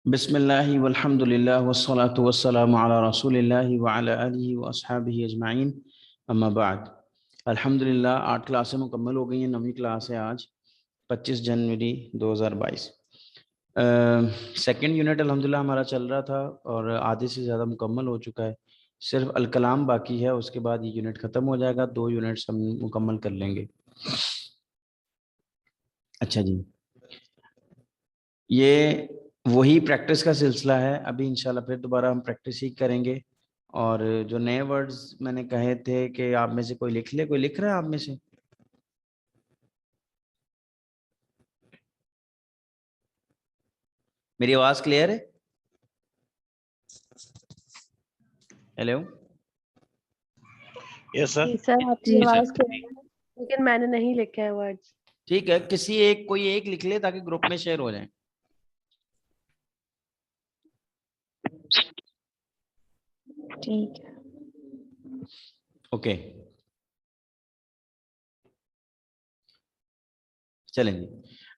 بسم اللہ والحمد للہ والصلاة والسلام علی رسول اللہ وعلی آلہ واصحابہ اجمعین اما بعد۔ الحمدللہ 8 کلاسیں مکمل ہو گئی ہیں، 9ویں کلاس ہے آج 25 جنوری 2022۔ سیکنڈ یونٹ الحمدللہ ہمارا چل رہا تھا اور آدھے سے زیادہ مکمل ہو چکا ہے، صرف الکلام باقی ہے، اس کے بعد یہ یونٹ ختم ہو جائے گا، 2 یونٹس ہم مکمل کر لیں گے۔ اچھا جی، یہ وہی پریکٹس کا سلسلہ ہے، ابھی انشاءاللہ پھر دوبارہ ہم پریکٹس ہی کریں گے۔ اور جو نئے ورڈز میں نے کہے تھے کہ آپ میں سے کوئی لکھ لے، کوئی لکھ رہا ہے آپ میں سے؟ میری آواز کلیئر ہے؟ ہیلو یس سر، سر آپ کی آواز کلیئر ہے لیکن میں نے نہیں لکھا ہے ورڈز۔ ٹھیک ہے، کوئی ایک لکھ لے تاکہ گروپ میں شیئر ہو جائیں۔ ٹھیک ہے، اوکے چلیں جی۔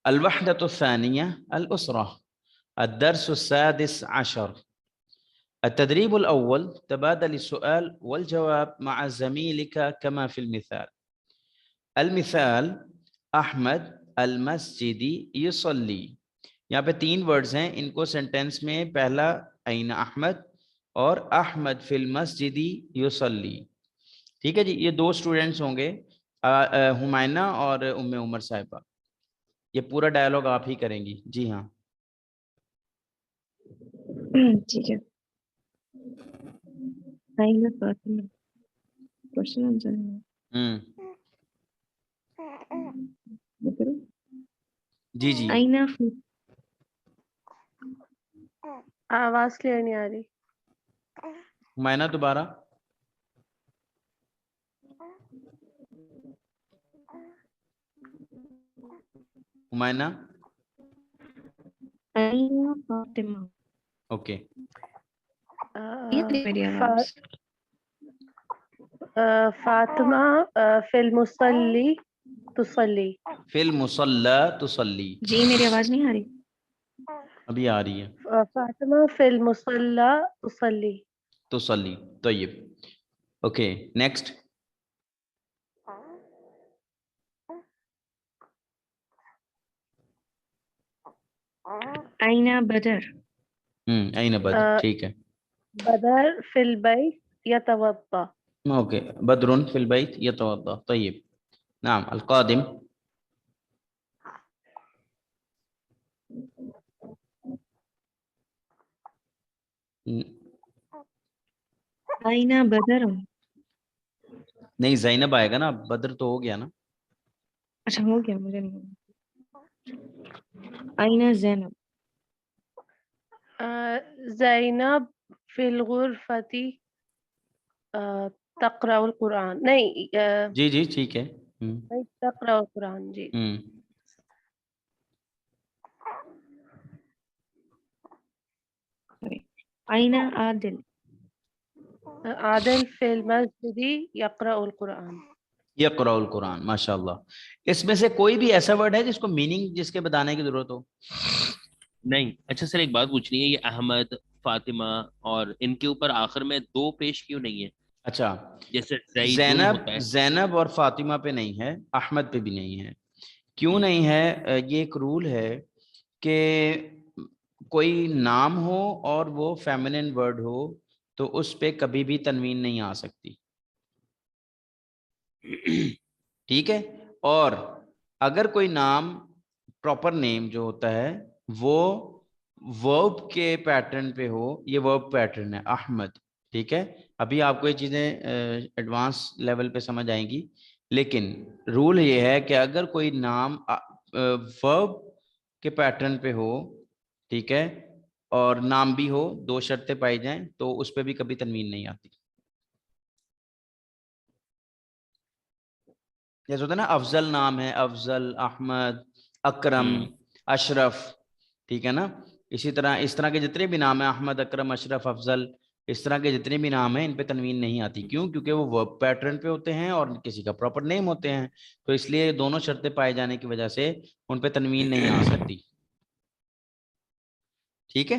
الوحدۃ الثانیہ الاسرہ، الدرس السادس عشر، التدريب الأول تبادل السؤال والجواب مع زميلك كما في المثال۔ المثال احمد المسجد يصلي، یہاں پہ 3 ورڈز ہیں، ان کو سینٹینس میں پہلا این احمد اور احمد فی المسجد یصلی، ٹھیک ہے جی۔ یہ 2 اسٹوڈنٹس ہوں گے، ہمائنہ اور ام عمر صاحبہ، یہ پورا ڈائلاگ آپ ہی کریں گی جی ہاں۔ ٹھیک ہے۔ جی جی آواز کلیئر نہیں آ رہی۔ ہمائنہ دوبارہ۔ ہمائنہ اوکے، فاطمہ فی المصلی تصلی۔ فی المصلی تصلی، جی میری آواز نہیں آ رہی؟ ابھی آ رہی ہے۔ فاطمہ فی المصلی تصلی۔ تصلی، طیب، اوکے نیکسٹ۔ أين بدر؟ این بدر، ٹھیک ہے، بدر فی البیت یتوضا۔ اوکے، بدر فی البیت یتوضا، طیب، نعم القادم۔ أين بدر؟ نہیں زینب آئے گا نا، بدر تو ہو گیا نا۔ اچھا ہو گیا، مجھے نہیں۔ أين زینب؟ زینب فی الغرفة تقرأ القرآن، نہیں جی جی ٹھیک ہے۔ تقرأ القرآن جی۔ أين عادل؟ عادل فی المسجد یقرأ القرآن۔ یقرأ القرآن، ماشاء اللہ۔ اس میں سے کوئی بھی ایسا ورڈ ہے جس کو میننگ جس کے بتانے کی ضرورت ہو؟ نہیں۔ اچھا سر، ایک بات پوچھنی ہے، یہ احمد، فاطمہ اور ان کے اوپر آخر میں 2 پیش کیوں نہیں ہے؟ اچھا، جیسے زیدن ہوتا ہے۔ زینب اور فاطمہ پہ نہیں ہے، احمد پہ بھی نہیں ہے۔ کیوں نہیں ہے؟ یہ ایک رول ہے کہ کوئی نام ہو اور وہ فیمنن ورڈ ہو تو اس پہ کبھی بھی تنوین نہیں آ سکتی، ٹھیک ہے۔ اور اگر کوئی نام پراپر نیم جو ہوتا ہے وہ ورب کے پیٹرن پہ ہو، یہ ورب پیٹرن ہے احمد، ٹھیک ہے۔ ابھی آپ کو یہ چیزیں ایڈوانس لیول پہ سمجھ آئیں گی، لیکن رول یہ ہے کہ اگر کوئی نام ورب کے پیٹرن پہ ہو، ٹھیک ہے، اور نام بھی ہو، 2 شرطیں پائی جائیں تو اس پہ بھی کبھی تنوین نہیں آتی۔ جیسے ہوتا ہے نا افضل نام ہے، افضل، احمد، اکرم، اشرف، ٹھیک ہے نا۔ اسی طرح اس طرح کے جتنے بھی نام ہیں، احمد، اکرم، اشرف، افضل، اس طرح کے جتنے بھی نام ہیں ان پہ تنوین نہیں آتی۔ کیوں؟ کیونکہ وہ ورب پیٹرن پہ ہوتے ہیں اور کسی کا پراپر نیم ہوتے ہیں، تو اس لیے دونوں شرطیں پائے جانے کی وجہ سے ان پہ تنوین نہیں آ سکتی، ٹھیک ہے۔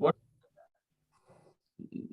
what-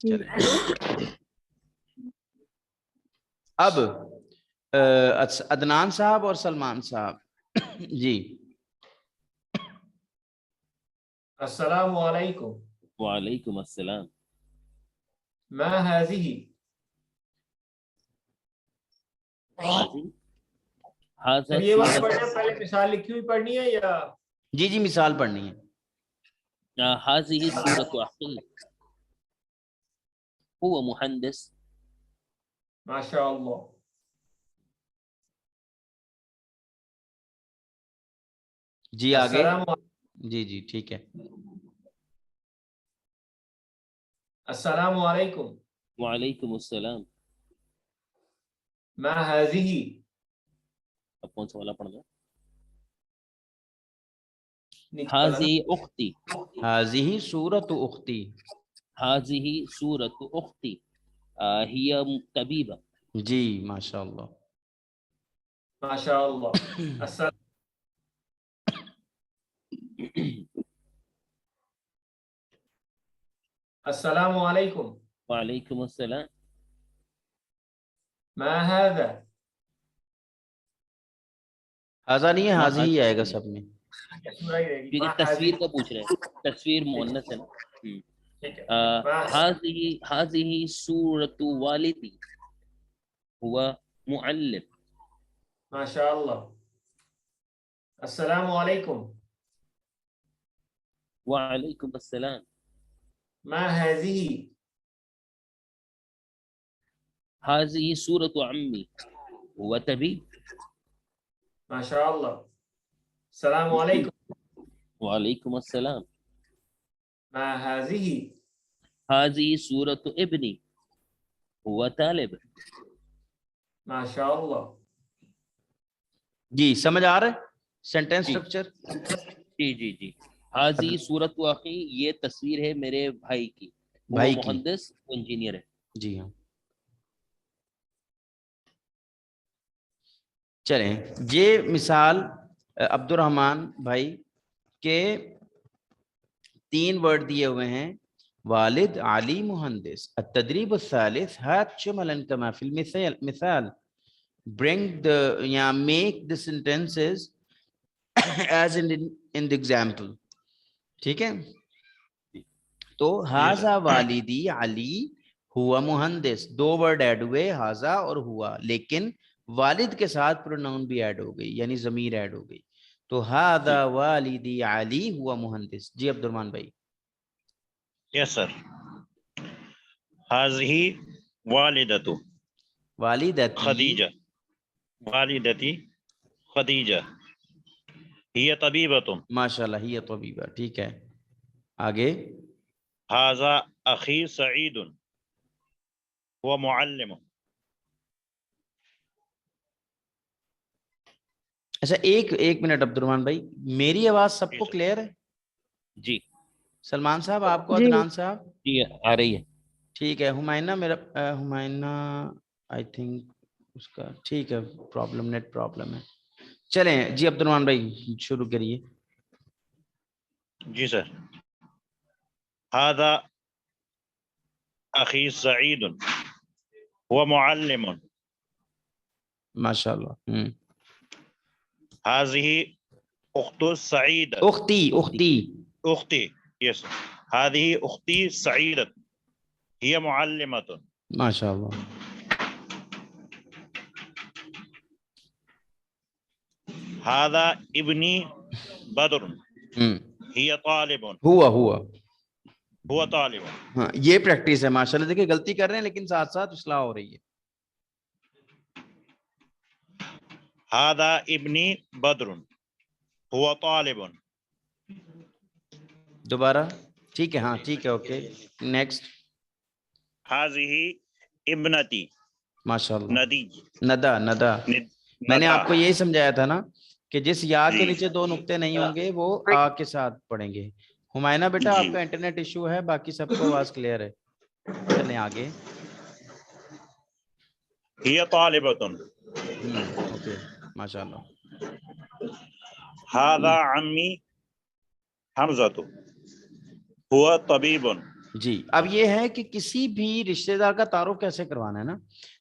چلیں اب عدنان صاحب اور سلمان صاحب جی السلام علیکم. وعلیکم السلام. ما هذه؟ هذا یہ بات پڑھنا ہے، پہلے مثال لکھی ہوئی پڑھنی ہے یا جی جی مثال پڑھنی ہے. هذه سورة أخي هو مهندس. ماشاء اللہ. جی آگے. السلام جی جی ٹھیک ہے. السلام علیکم. وعلیکم السلام. ما هذه؟ اب کون سا والا پڑھ دو؟ هذه هذه أختي. هذه سورة اختی. هذه سورة أختي هي طبيبة. جی ماشاء اللہ. ماشاء اللہ. السلام علیکم. وعلیکم السلام. ما هذا؟ حاضر نہیں ہے، حاضر ہی آئے گا سب میں. کیونکہ تصویر کا پوچھ رہے ہیں، تصویر مؤنث ہے نا. هذه سورة والدي هو معلم. ماشاء اللہ. السلام علیکم. وعلیکم السلام. ما هذه؟ هذه سورة عمي هو طبيب. ماشاء اللہ. السلام علیکم. وعلیکم السلام. ما هذه؟ هذه سورة ابني هو طالب. ماشاء اللہ. جی سمجھ آ رہا ہے سینٹینس اسٹرکچر؟ جی جی جی. هذه سورة اخی، یہ تصویر ہے میرے بھائی کی، وہ بھائی کی. مہندس انجینئر ہے. جی ہاں. چلیں یہ مثال عبد الرحمن بھائی کے 3 ورڈ دیے ہوئے ہیں، والد علی مہندس. التدریب الثالث هات شملا كما في المثال bring the یا make the sentences as in the example. ٹھیک ہے. تو ہاذا والدی علی ہوا مہندس، 2 ورڈ ایڈ ہوئے ہاذا اور ہوا، لیکن والد کے ساتھ پروناؤن بھی ایڈ ہو گئی، یعنی ضمیر ایڈ ہو گئی. تو ہاذا والدی علی ہوا مہندس. جی عبد الرحمن بھائی. یس سر. هذه والدتو والدتی خدیجہ، والدتی خدیجہ ہی طبیبۃ. ماشاءاللہ ہی طبیبہ. ٹھیک ہے آگے. هذا اخی سعید هو معلم. اچھا ایک منٹ عبد الرحمن بھائی، میری آواز سب کو کلیئر ہے؟ جی سلمان صاحب آپ کو، جی عدنان صاحب؟ جی آ رہی ہے. ٹھیک ہے. ہمائنہ میرا ہمائنہ آئی تھنک اس کا ٹھیک ہے، پرابلم نیٹ پرابلم ہے. چلیں جی عبد الرحمن بھائی شروع کریے. جی سر. هذا اخی سعید هو معلم. ماشاءاللہ. هذه اخت سعید اختی. یس. هذه اختی سعیدۃ ہی معلمۃ. ماشاءاللہ. هذا ابنی بدر ہی طالب. ہوا طالب. ہاں یہ پریکٹس ہے ماشاءاللہ. دیکھیں غلطی کر رہے ہیں لیکن ساتھ ساتھ اصلاح ہو رہی ہے. هذا ابنی بدر هو طالب. دوبارہ. ٹھیک ہے ہاں ٹھیک ہے اوکے. نیکسٹ. هذه ابنتی ماشاءاللہ. ندا. میں نے ندا. آپ کو یہی سمجھایا تھا نا کہ جس یا کے جی. نیچے 2 نقطے نہیں ہوں گے وہ آ کے ساتھ پڑھیں گے. ہمائنہ بیٹا جی. آپ کا انٹرنیٹ ایشو ہے، باقی سب کو آواز کلیئر ہے. چلیں آگے. ہی طالبۃ. اوکے ماشاءاللہ. هذا عمی حمزۃ هو طبیب. جی اب یہ ہے کہ کسی بھی رشتہ دار کا تعارف کیسے کروانا ہے نا.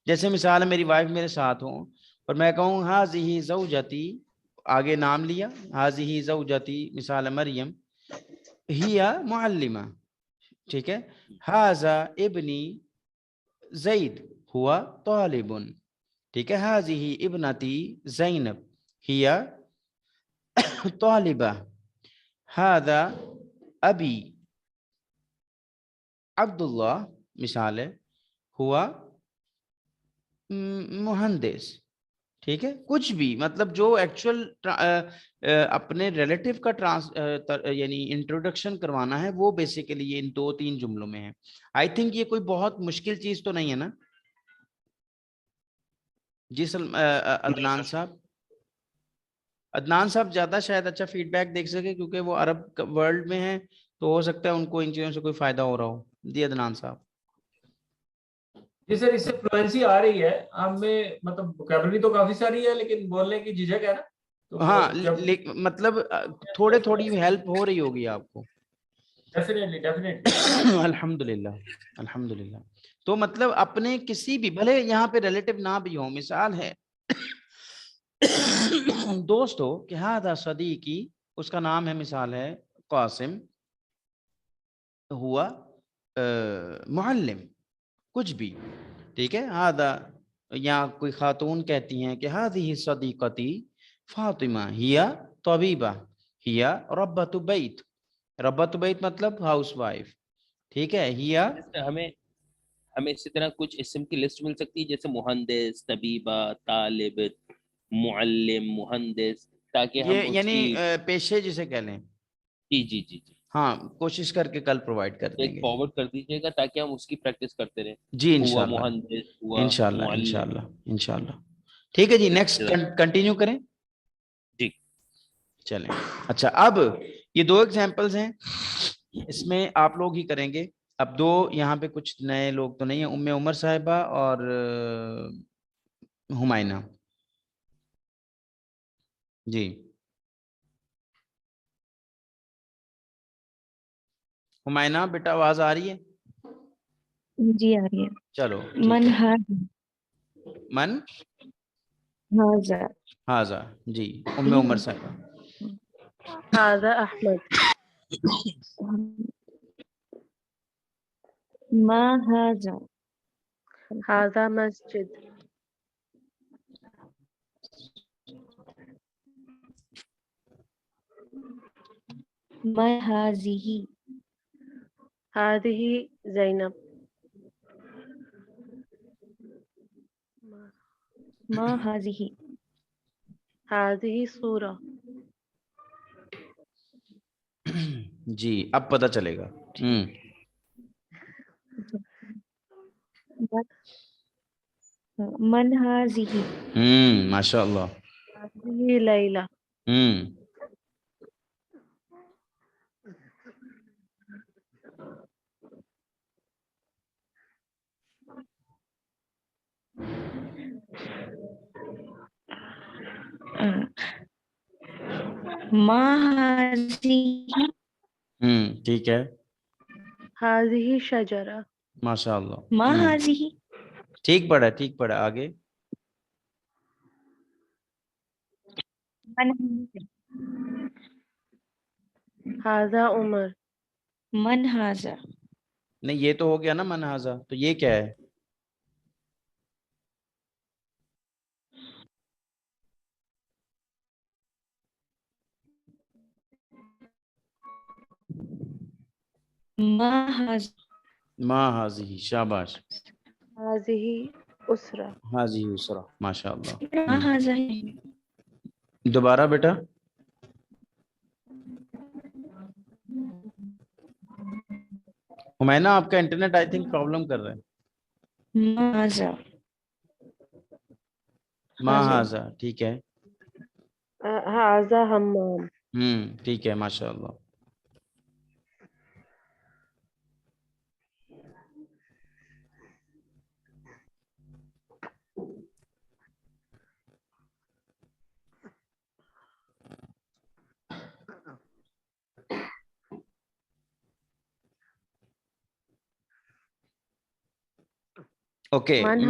جیسے مثال ہے میری وائف میرے ساتھ ہوں اور میں کہوں ہاذہ زوجتی, آگے نام لیا, ہاذہ زوجتی مثال ہے مریم, ہی معلمہ, ٹھیک ہے, ہاذا ابنی زید ہوا طالب, ٹھیک ہے, ہاذہ ابنتی زینب ہی طالبہ, ہاذا ابی عبداللہ مثال ہے ہوا مہندس, ٹھیک ہے. کچھ بھی مطلب جو ایکچوئل اپنے ریلیٹیو کا یعنی انٹروڈکشن کروانا ہے وہ بیسیکلی یہ ان 2-3 جملوں میں ہے. آئی تھنک یہ کوئی بہت مشکل چیز تو نہیں ہے نا. جی عدنان صاحب, عدنان صاحب زیادہ شاید اچھا فیڈ بیک دیکھ سکے کیونکہ وہ عرب ورلڈ میں ہیں تو ہو سکتا ہے ان کو ان چیزوں سے کوئی فائدہ ہو رہا ہو. جی عدنان صاحب. جی سر اس سے فلوئنسی آ رہی ہے ہمیں, مطلب ووکیبلری تو کافی ساری ہے لیکن بولنے کی جھجک ہے نا, تو ہاں جب مطلب تھوڑے تھوڑی ہیلپ ہو رہی ہوگی آپ کو. ڈیفینیٹلی الحمدللہ الحمدللہ. تو مطلب اپنے کسی بھی, بھلے یہاں پہ ریلیٹو نہ بھی ہو, مثال ہے دوست ہو کہ ہاذا صدیقی, اس کا نام ہے مثال ہے قاسم, ہوا معلم, کچھ بھی, ٹھیک ہے. ہاذا, یا کوئی خاتون کہتی ہیں کہ ہذہ صدیقتی فاطمہ ہی طبیبہ ہی ربۃ بیت, ربۃ بیت مطلب ہاؤس وائف, ٹھیک ہے. ہی ہمیں اسی طرح کچھ اسم کی لسٹ مل سکتی ہے جیسے مہندس, طبیبہ, طالب, معلم, مہندس, تاکہ ہم یہ اس یعنی کی پیشے جسے کہہ لیں. جی جی جی جی ہاں کوشش کر کے کل پرووائڈ کر دیں ایک گے. فارورڈ کر دیجیے گا تاکہ ہم اس کی پریکٹس کرتے رہیں. جی ہوا انشاءاللہ مہندس, ہوا انشاءاللہ معلم. انشاءاللہ انشاءاللہ. ٹھیک ہے جی, نیکسٹ کنٹینیو کریں. جی چلیں. اچھا اب یہ 2 ایگزامپلز ہیں, اس میں آپ لوگ ہی کریں گے. اب 2 یہاں پہ کچھ نئے لوگ تو نہیں ہیں, ام عمر صاحبہ اور ہمائنہ. جی ہمائنہ بیٹا آواز آ رہی ہے؟ جی آ رہی ہے. چلو ٹھیک من ہے. من ہاذا, ہاذا, جی ام عمر صاحبہ. هذا أحمد. ما ہاذا, هذا مسجد. ما ہاذہ, هذه زينب. ما ہاذہ, هذه صورة. جی اب پتہ چلے گا. من ہاذہ, ماشاء اللہ. هذه ليلى. ما ہاذہ, ٹھیک ہے. هذه شجرة. ماشاء اللہ. ما ہاذہ, ٹھیک پڑھا ٹھیک پڑھا. آگے. من هذا عمر. من ہاذا, نہیں یہ تو ہو گیا نا من ہاذا, تو یہ کیا ہے؟ ما ہاذہ, ما ہاذہ, شاباش. هذه أسرة. ہاذہ اسرہ, ماشاء ما اللہ. ہاذہ, دوبارہ بیٹا. ہمائنہ آپ کا انٹرنیٹ آئی تھنک پرابلم کر رہا ہے. ما ہاذا, ما ہاذا, ٹھیک ہے. هذا حمام. ٹھیک ہے ماشاء اللہ. اوکے من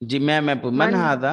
جی میں من من ہاذا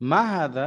ما هذا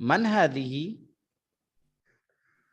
من هذه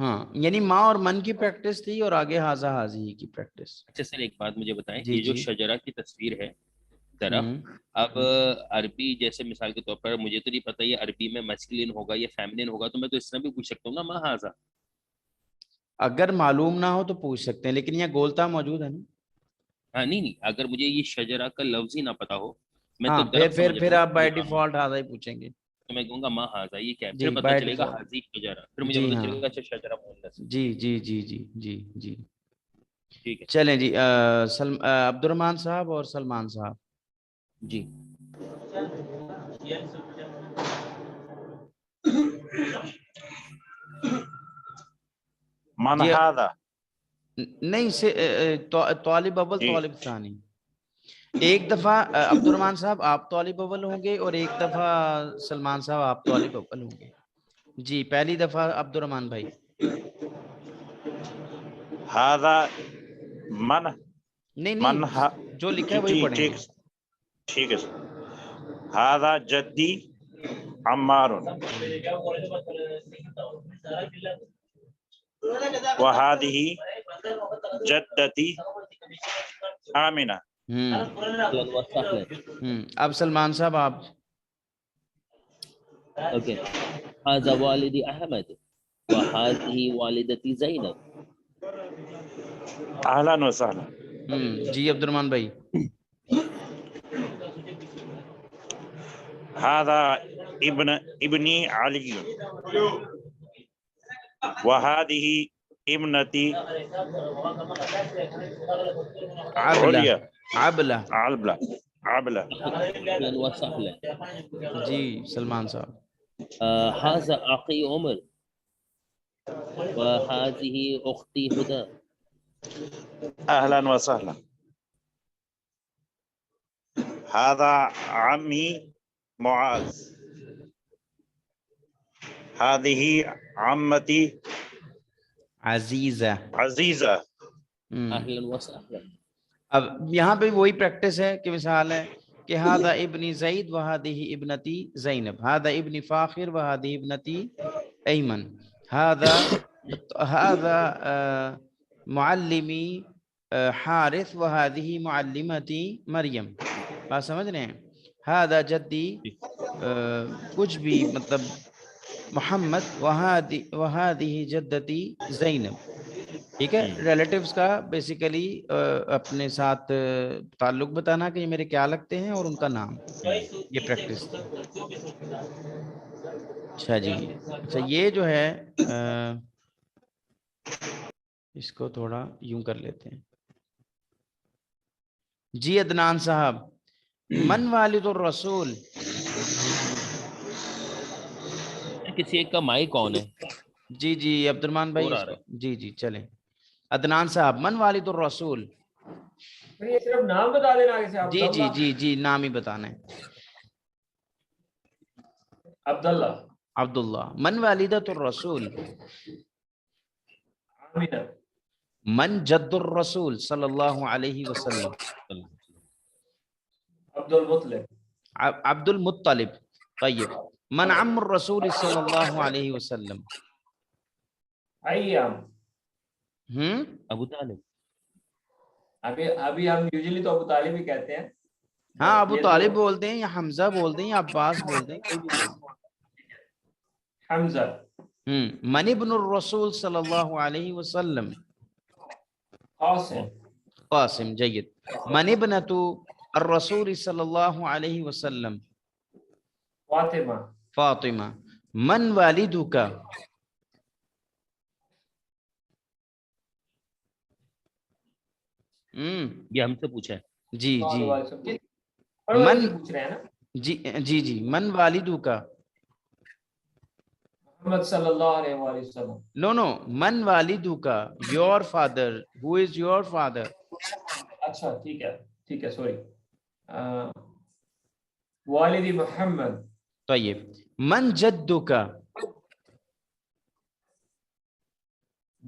ہاں یعنی ماں اور من کی پریکٹس تھی اور آگے ہاذا ہاذی کی پریکٹس. اچھا سر ایک بات مجھے بتائیں، جی یہ جو جی شجرہ کی تصویر ہے درخت، اب عربی جیسے مثال کے طور پر مجھے تو نہیں پتہ یہ عربی میں میسکلین ہوگا یا فیمنن ہوگا، تو میں تو اس طرح بھی پوچھ سکتا ہوں نا ما ہاذا. اگر معلوم نہ ہو تو پوچھ سکتے ہیں، لیکن یہاں گولتا موجود ہے نا. ہاں نہیں اگر مجھے یہ شجرہ کا لفظ ہی نہ پتا ہو، میں ہاں تو درخت سمجھ پھر رہا آپ بائی ہوں، ڈیفالٹ ہاذا ہی پوچھیں گے. تو میں کہوں گا ما ہاذا یہ کیا ہے، جی پھر پتہ بائی چلے گا ڈیفالٹ. حاضی شجرہ، پھر مجھے جی پتہ ہاں چلے گا اچھا شجرہ مؤنث ہے. جی جی جی جی جی جی ٹھیک ہے چلیں جی. عبد الرحمان صاحب اور سلمان صاحب. جی. من جی هذا نہیں طالب اول جی طالب ثانی. ایک دفعہ عبد الرحمان صاحب آپ طالب اول ہوں گے اور ایک دفعہ سلمان صاحب آپ طالب اول ہوں گے. جی پہلی دفعہ عبد الرحمان بھائی. هذا من نہیں من جو لکھا ہے وہی جی پڑھیں گے. ٹھیک ہے سر. هذا جدی عمار وهذه جدتي آمنة. اهلا وسهلا. اب سلمان صاحب آپ. اوکے. هذا والدي احمد وهذه والدتي زینب. اهلا وسهلا. جی عبد الرحمان بھائی. هذا ابني علي وهذه ابنتي عبلہ عليا. عبلہ. عبلة. اهلا وسهلا. جی سلمان صاحب. هذا اخي عمر وهذه اختي هدى. اهلا وسهلا. هذا عمي معاذ. هذه عمتي عزیزہ. عزيزة. اهلا وسهلا. اب یہاں پہ وہی پریکٹس ہے کہ مثال ہے کہ ہادہ ابنی زید وہادہ ابنتی زینب، ہادہ ابنی فاخر وہادہ ابنتی ایمن، ہادہ معلمی حارث وہادہ معلمتی مریم. بات سمجھ رہے ہیں؟ ہادہ جدی کچھ بھی مطلب محمد وہادہ جدتی زینب. ٹھیک ہے. ریلیٹیوز کا بیسیکلی اپنے ساتھ تعلق بتانا کہ یہ میرے کیا لگتے ہیں اور ان کا نام، یہ پریکٹس تھی. اچھا جی. اچھا یہ جو ہے اس کو تھوڑا یوں کر لیتے ہیں. جی عدنان صاحب. من والد الرسول. کسی ایک کا مائی کون ہے؟ جی جی عبد الرحمان بھائی اور آ اس رہا کو جی جی چلیں. عدنان صاحب من والد الرسول. یہ صرف نام بتا دینا آگے سے. جی جی عبداللہ. جی جی نام ہی بتانا ہے. عبداللہ. عبداللہ. من والدۃ الرسول. آمینہ. من جد الرسول صلی اللہ علیہ وسلم. عبد المطلب. عبد المطلب. طیب. من عم الرسول صلی اللہ علیہ وسلم. ایام. ابو طالب. ابھی ہم یوزلی تو ابو طالب ہی کہتے ہیں. ہاں ابو یہ طالب تو بولتے ہیں یا حمزہ بولتے ہیں یا عباس بولتے ہیں، کوئی بھی بولتے ہیں. حمزہ. من ابن الرسول صلی اللہ علیہ وسلم. قاسم. قاسم. جید. من ابنۃ الرسول صلی اللہ علیہ وسلم. فاطمہ. فاطمہ. من والدک. یہ ہم سے پوچھا ہے. جی جی من من پوچھ رہے ہیں نا. جی جی جی من والدک. محمد صلی اللہ علیہ وآلہ وسلم. نو نو من والدک. Your father. Who is your father. اچھا ٹھیک ہے سوری. والدی محمد. طیب. من جدک.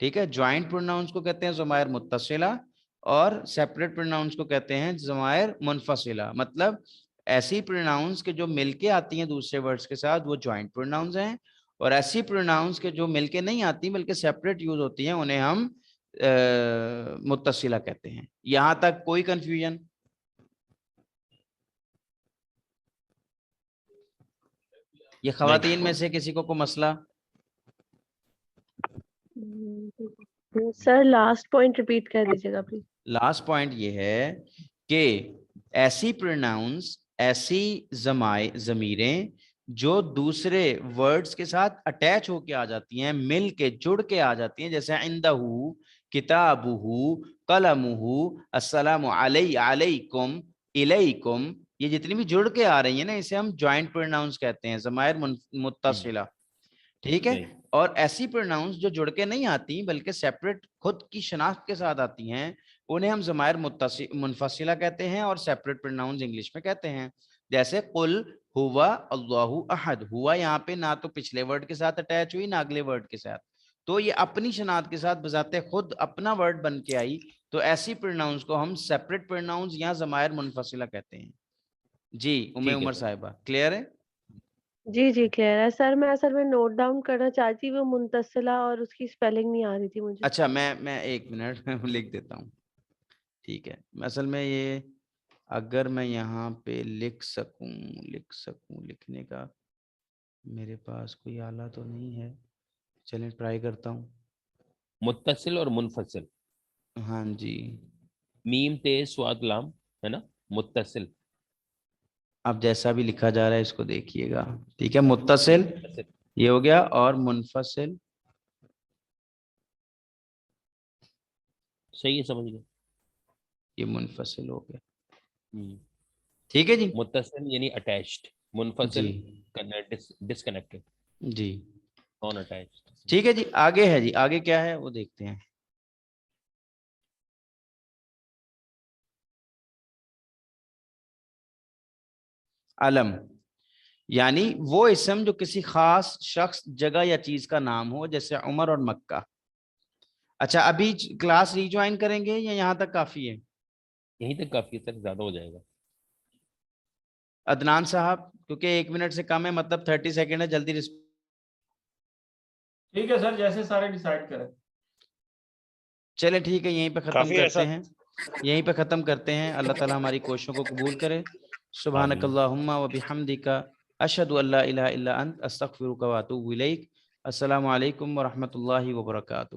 ٹھیک ہے. جوائنٹ پروناؤنس کو کہتے ہیں ضمائر متصلہ اور سیپریٹ پروناؤنس کو کہتے ہیں ضمائر منفصلہ. مطلب ایسی پروناؤنس کے جو مل کے آتی ہیں دوسرے ورڈز کے ساتھ وہ جوائنٹ پروناؤنس ہیں, اور ایسی پروناؤنس کے جو مل کے نہیں آتی بلکہ سیپریٹ یوز ہوتی ہیں انہیں ہم متصلہ کہتے ہیں. یہاں تک کوئی کنفیوژن؟ یہ خواتین میں سے کسی کو مسئلہ؟ سر لاسٹ پوائنٹ ریپیٹ کر دیجیے گا پلیز. لاسٹ پوائنٹ یہ ہے کہ ایسی پروناؤنس, ایسی ضمیریں جو دوسرے ورڈز کے ساتھ اٹیچ ہو کے آ جاتی ہیں, مل کے جڑ کے آ جاتی ہیں, جیسے عندہ, کتابہ, قلمہ, السلام علیکم, الیکم, یہ جتنی بھی جڑ کے آ رہی ہیں نا اسے ہم جوائنٹ پروناؤنس کہتے ہیں, ضمائر متصلہ. ٹھیک ہے. اور ایسی پروناؤنس جو جڑ کے نہیں آتی بلکہ سیپریٹ خود کی شناخت کے ساتھ آتی ہیں انہیں ہم ضمائر منفصلہ کہتے ہیں اور سیپریٹ پروناؤنس انگلش میں کہتے ہیں. جیسے قل ہوا اللہ احد, ہوا یہاں پہ نہ تو پچھلے ورڈ کے ساتھ اٹیچ ہوئی نہ اگلے ورڈ کے ساتھ, تو یہ اپنی شناخت کے ساتھ بذات خود اپنا ورڈ بن کے آئی, تو ایسی پروناؤنس کو ہم سیپریٹ پروناؤنس یا ضمائر منفصلہ کہتے ہیں. جی عمر صاحبہ کلیئر ہے؟ جی جی کلیئر ہے سر. میں اصل میں نوٹ ڈاؤن کرنا چاہتی وہ منتصلہ اور اس کی اسپیلنگ نہیں آ رہی تھی مجھے. اچھا میں ایک منٹ لکھ دیتا ہوں. ٹھیک ہے. اصل میں یہ اگر میں یہاں پہ لکھ سکوں لکھنے کا میرے پاس کوئی آلہ تو نہیں ہے, چلیں ٹرائی کرتا ہوں. متصل اور منفصل, ہاں جی, میم تے سواد لام ہے نا, متصل. اب جیسا بھی لکھا جا رہا ہے اس کو دیکھیے گا. ٹھیک ہے. متصل یہ ہو گیا اور منفصل صحیح ہے, سمجھ گئے, یہ منفصل ہو گیا. ہوں. ٹھیک ہے جی. متصل یعنی اٹیچڈ, منفصل جی ڈسکنیکٹڈ, جی نان اٹیچڈ. ٹھیک ہے جی. آگے ہے جی, آگے کیا ہے وہ دیکھتے ہیں. علم یعنی وہ اسم جو کسی خاص شخص, جگہ یا چیز کا نام ہو, جیسے عمر اور مکہ. اچھا ابھی کلاس ری جوائن کریں گے یا یہاں تک کافی ہے؟ یہیں تک کافی تک زیادہ ہو جائے گا. عدنان صاحب کیونکہ 1 منٹ سے کم ہے, مطلب 30 سیکنڈ ہے, جلدی ٹھیک ہے سر, جیسے سارے ڈیسائیڈ کریں. چلے ٹھیک ہے, یہیں پہ ختم کافی ہے کرتے ہیں, یہیں پہ ختم کرتے ہیں. اللہ تعالیٰ ہماری کوششوں کو قبول کرے. سبحانک اللہم و بحمدک, اشہد ان لا الہ الا انت, استغفرک و اتوب الیک. السلام علیکم ورحمۃ اللہ وبرکاتہ.